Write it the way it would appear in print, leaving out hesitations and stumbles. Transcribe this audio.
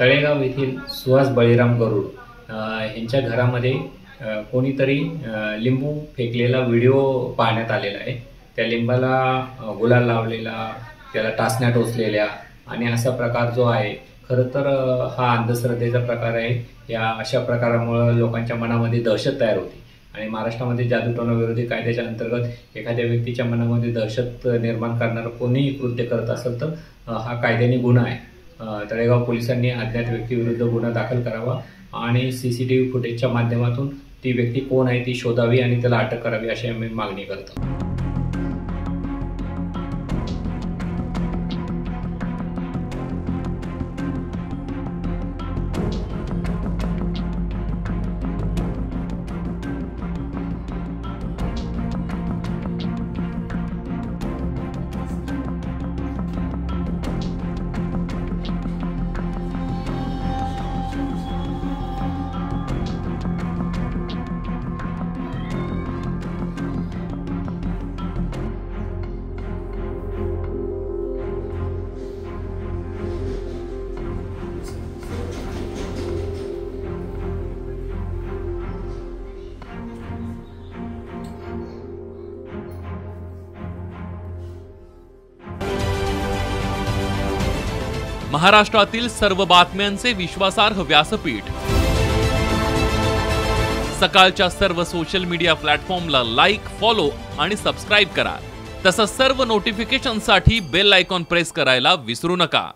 तळेगाव येथील सुहास बळीराम गरुड यांच्या घरामध्ये कोणीतरी लिंबू फेकलेला व्हिडिओ पाहण्यात आलेला आहे। त्या लिंबाला गुलाल लावलेला, त्याला टाचण्या टोचलेल्या आणि असा प्रकार जो आहे, खरं तर हा अंधश्रद्धेचा प्रकार आहे। या अशा प्रकारामुळे लोकांच्या मनामध्ये दहशत तयार होते आणि महाराष्ट्रामध्ये जादूटोणा विरोधी कायद्याच्या अंतर्गत एखाद्या व्यक्तीच्या मनामध्ये दहशत निर्माण करणारं कोणीही कृत्य करत असेल तर हा कायद्याने गुन्हा आहे। तळेगाव पोलिसांनी अज्ञात व्यक्तीविरुद्ध गुन्हा दाखल करावा आणि सीसीटीव्ही फुटेजच्या माध्यमातून ती व्यक्ती कोण आहे ती शोधावी आणि त्याला अटक करावी अशी आम्ही मागणी करतो। महाराष्ट्रातील सर्व बातम्यांचे विश्वासार्ह व्यासपीठ। सकाळच्या सर्व सोशल मीडिया प्लॅटफॉर्मला लाईक, फॉलो आणि सबस्क्राइब करा। तसंच सर्व नोटिफिकेशनसाठी बेल आयकॉन प्रेस करायला विसरू नका।